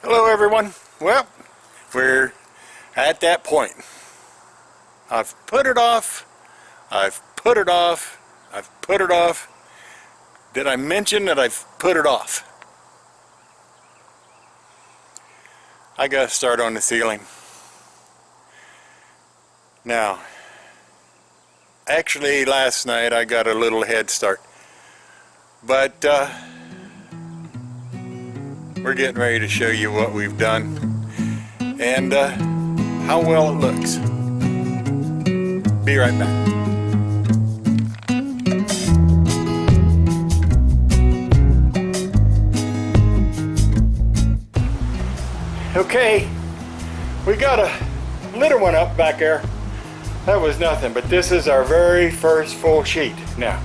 Hello everyone. Well, we're at that point. I've put it off. I've put it off. I've put it off. Did I mention that I've put it off? I gotta start on the ceiling. Now, actually last night I got a little head start. But we're getting ready to show you what we've done and how well it looks. Be right back. Okay, we got a little one up back there. That was nothing, but this is our very first full sheet. Now,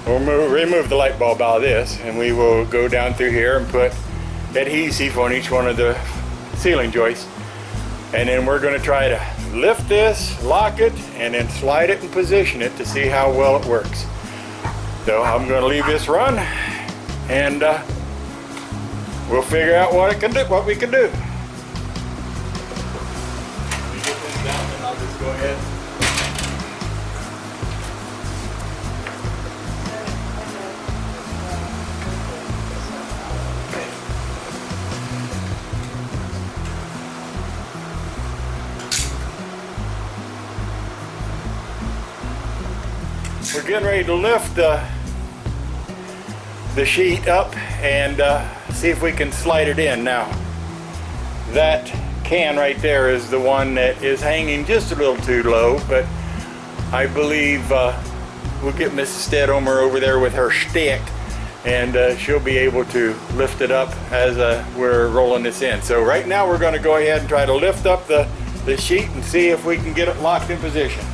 we'll remove the light bulb out of this and we will go down through here and put adhesive on each one of the ceiling joists, and then we're going to try to lift this, lock it, and then slide it and position it to see how well it works. So I'm going to leave this run and we'll figure out what we can do. Let me get this down and I'll just go ahead. We're getting ready to lift the sheet up and see if we can slide it in. Now, that can right there is the one that is hanging just a little too low, but I believe we'll get Mrs. Stedhomer over there with her stick and she'll be able to lift it up as we're rolling this in. So right now we're going to go ahead and try to lift up the sheet and see if we can get it locked in position.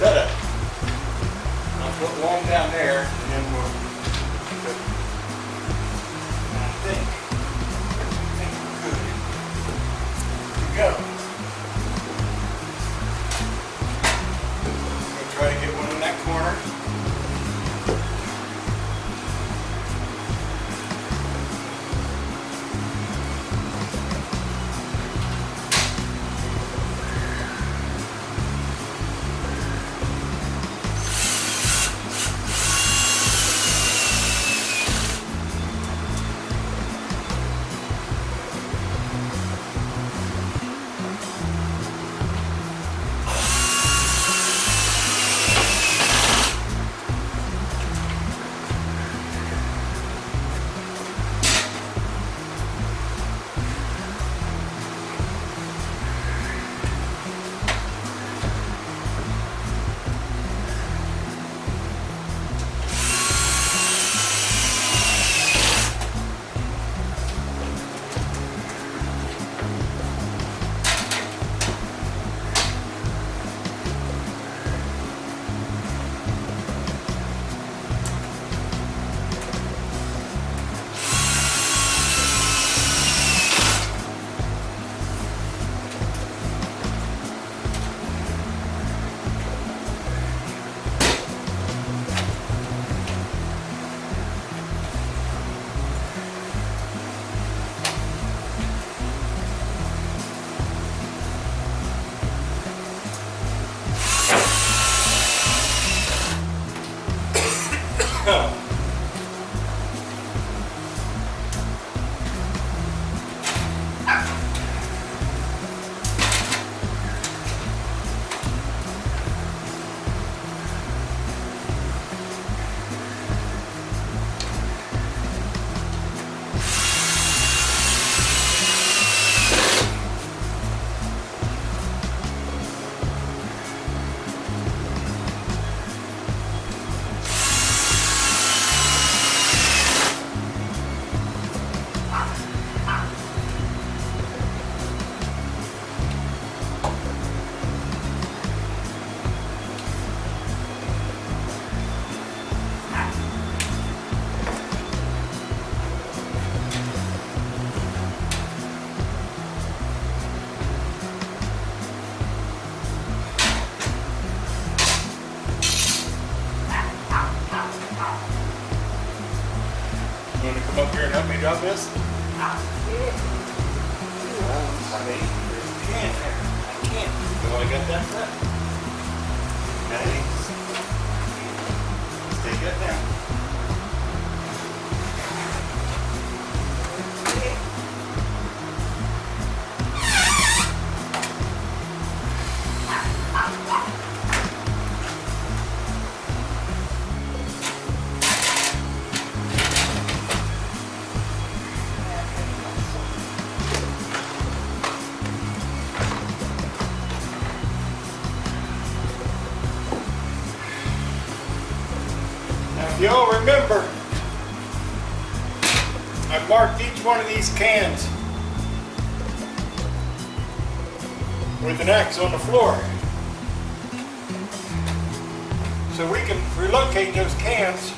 I'll put one down there and then we'll I think we're good. Here we go. We'll try to get one in that corner. me drop this? I mean, there's a can there. I can't. You only got that set. Hey, take that down. If y'all remember, I marked each one of these cans with an X on the floor. So we can relocate those cans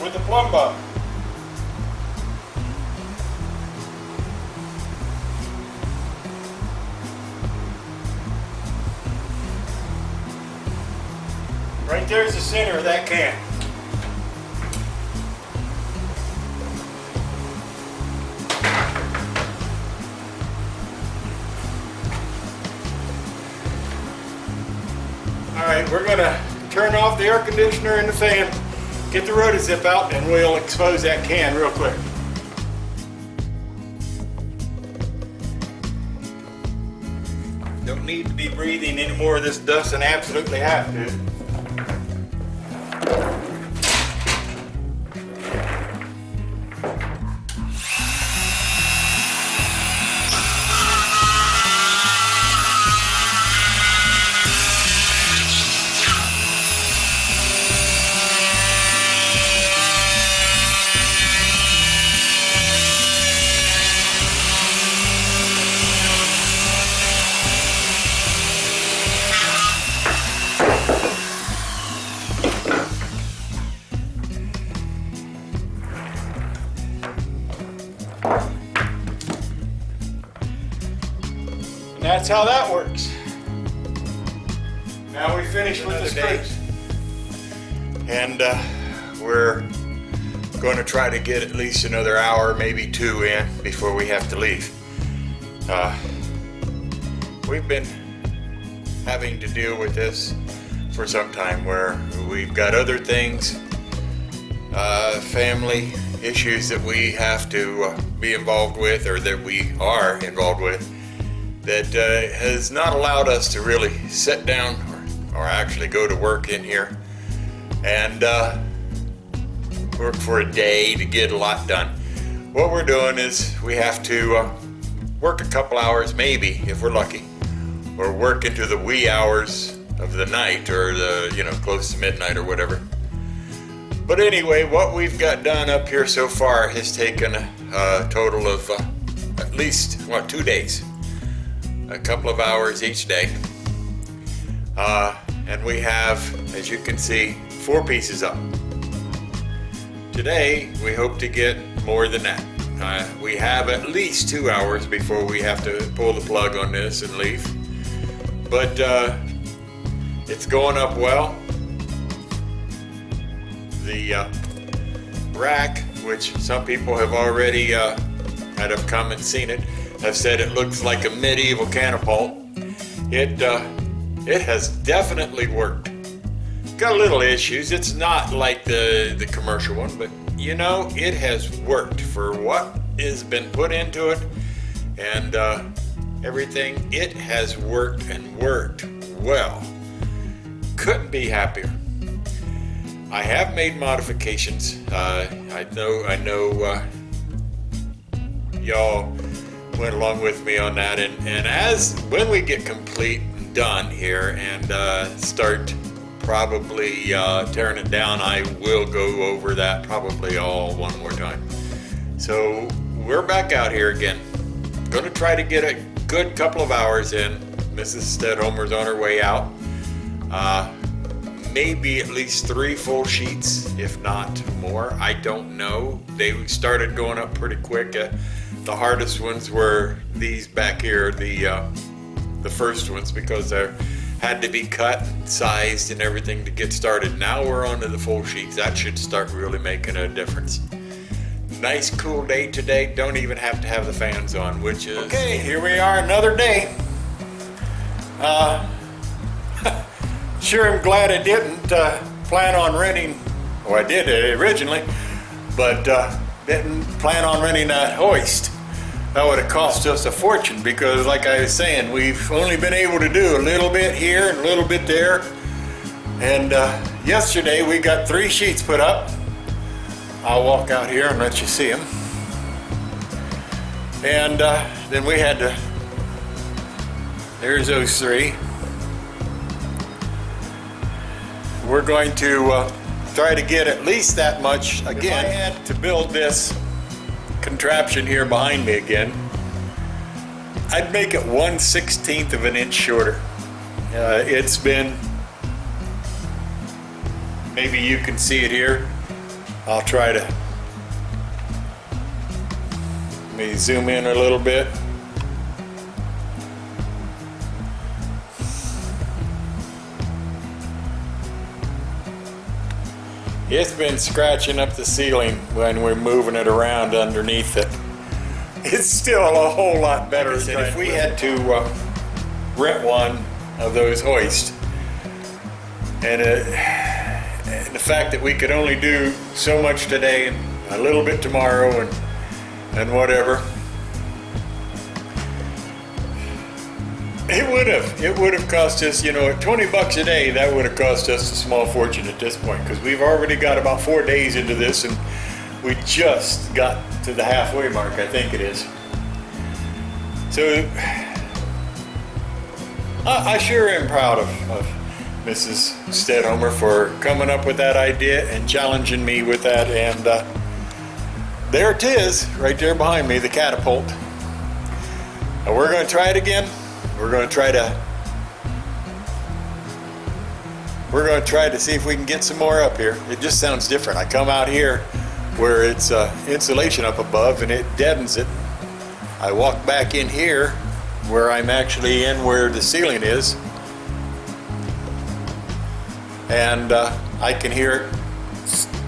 with the plumb bob. Right there's the center of that can. Alright, we're going to turn off the air conditioner and the fan, get the rotozip out, and we'll expose that can real quick. Don't need to be breathing any more of this dust than I absolutely have to. That's how that works. Now we finish with the screws. And we're going to try to get at least another hour, maybe 2 in before we have to leave. We've been having to deal with this for some time, where we've got other things, family issues that we have to be involved with, or that we are involved with, that has not allowed us to really sit down or actually go to work in here and work for a day to get a lot done. What we're doing is we have to work a couple hours, maybe, if we're lucky, or work into the wee hours of the night, or the, close to midnight or whatever. But anyway, what we've got done up here so far has taken a total of at least, 2 days. A couple of hours each day. And we have, as you can see, 4 pieces up. Today, we hope to get more than that. We have at least 2 hours before we have to pull the plug on this and leave. But it's going up well. The rack, which some people have already had have come and seen it, have said it looks like a medieval catapult. It has definitely worked. Got little issues. It's not like the commercial one, but it has worked for what has been put into it, and everything. It has worked, and worked well. Couldn't be happier. I have made modifications. I know y'all went along with me on that, and when we get complete and done here and start probably tearing it down, I will go over that probably all one more time. So we're back out here again. Going to try to get a good couple of hours in. Mrs. Stedhomers on her way out. Maybe at least 3 full sheets, if not more. I don't know. They started going up pretty quick. The hardest ones were these back here, the first ones, because had to be cut, sized, and everything to get started. Now we're on to the full sheets. That should start really making a difference. Nice cool day today. Don't even have to have the fans on, which is... Okay, here we are, another day. Sure am glad I didn't plan on renting, well, I did originally, but didn't plan on renting that hoist. That would have cost us a fortune because, like I was saying, we've only been able to do a little bit here and a little bit there. And yesterday we got 3 sheets put up. I'll walk out here and let you see them. And then we had to, there's those 3. We're going to try to get at least that much again. If I had to build this contraption here behind me again, I'd make it 1/16 of an inch shorter. It's been, maybe you can see it here. I'll try to, let me zoom in a little bit. It's been scratching up the ceiling when we're moving it around underneath it. It's still a whole lot better. Like if we had to rent one of those hoists, and the fact that we could only do so much today and a little bit tomorrow and whatever, it would have cost us, you know, at 20 bucks a day, that would have cost us a small fortune at this point, because we've already got about 4 days into this and we just got to the halfway mark, I think it is. So I sure am proud of Mrs. Stedhomer for coming up with that idea and challenging me with that. And there it is, right there behind me, the catapult. And we're going to try it again. We're going to try to see if we can get some more up here. It just sounds different. I come out here where it's insulation up above and it deadens it. I walk back in here where I'm actually in where the ceiling is, and I can hear it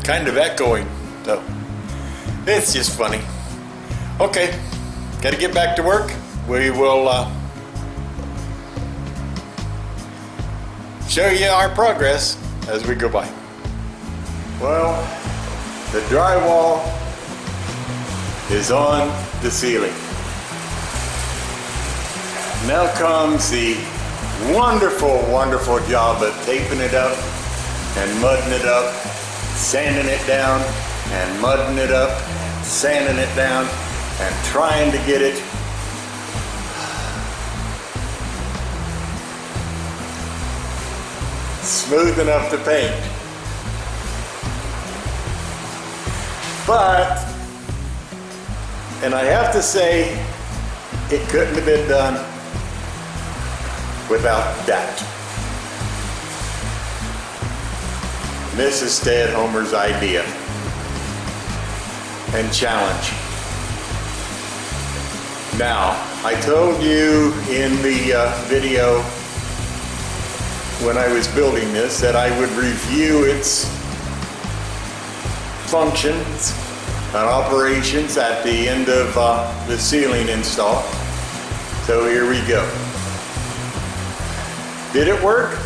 kind of echoing. So it's just funny. Okay, got to get back to work. We will show you our progress as we go by. Well, the drywall is on the ceiling. Now comes the wonderful, wonderful job of taping it up and mudding it up, sanding it down and mudding it up, sanding it down and trying to get it smooth enough to paint. But, and I have to say, it couldn't have been done without that. Mrs. Stedhomer's idea and challenge. Now, I told you in the video when I was building this that I would review its functions and operations at the end of the ceiling install. So here we go. Did it work?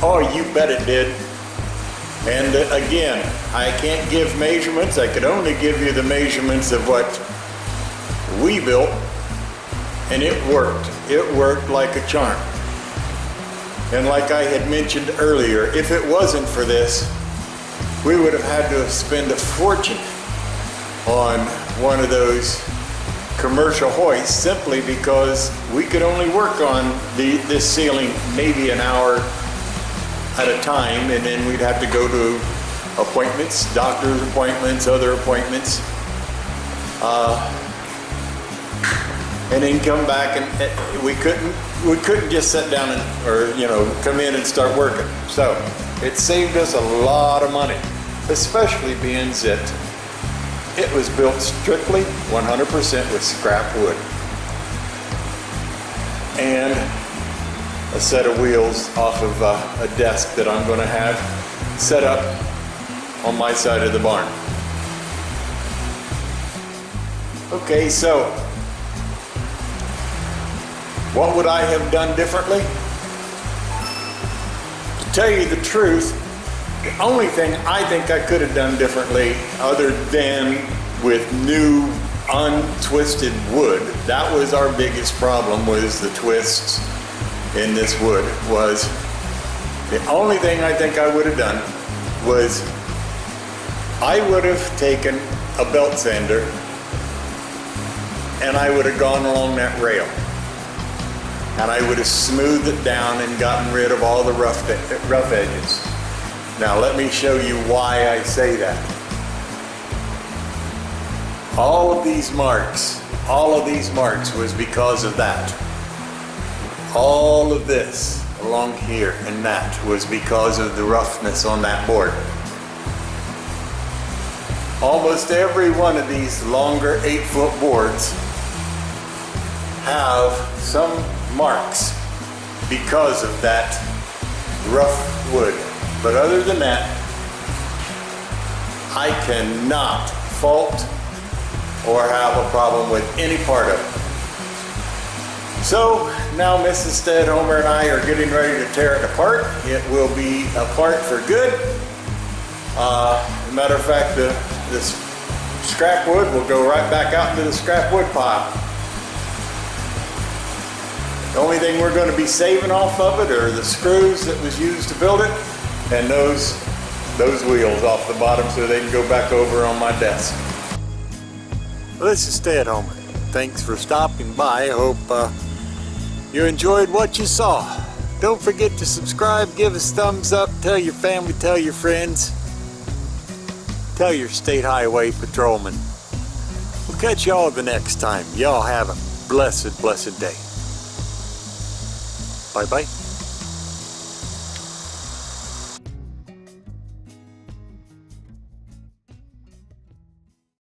Oh, you bet it did. And again, I can't give measurements. I could only give you the measurements of what we built, and it worked. It worked like a charm. And like I had mentioned earlier, if it wasn't for this, we would have had to spend a fortune on one of those commercial hoists, simply because we could only work on this ceiling maybe an hour at a time, and then we'd have to go to appointments, doctor's appointments, other appointments, and then come back, and we couldn't just sit down and, or come in and start working. So it saved us a lot of money, especially being that it was built strictly 100% with scrap wood. And a set of wheels off of a desk that I'm going to have set up on my side of the barn. Okay, so what would I have done differently? To tell you the truth, the only thing I think I could have done differently, other than with new untwisted wood, that was our biggest problem, was the twists in this wood. Was the only thing I think I would have done was I would have taken a belt sander and I would have gone along that rail and I would have smoothed it down and gotten rid of all the rough edges. Now let me show you why I say that. All of these marks was because of that. All of this along here and that was because of the roughness on that board. Almost every one of these longer 8-foot boards have some marks because of that rough wood. But other than that, I cannot fault or have a problem with any part of it. So now Mrs. Stedhomer and I are getting ready to tear it apart. It will be apart for good. As a matter of fact, this scrap wood will go right back out into the scrap wood pile. The only thing we're going to be saving off of it are the screws that was used to build it, and those wheels off the bottom so they can go back over on my desk. Well, this is Stedhomer. Thanks for stopping by. I hope you enjoyed what you saw. Don't forget to subscribe, give us thumbs up, tell your family, tell your friends, tell your state highway patrolman. We'll catch y'all the next time. Y'all have a blessed, blessed day. Bye-bye.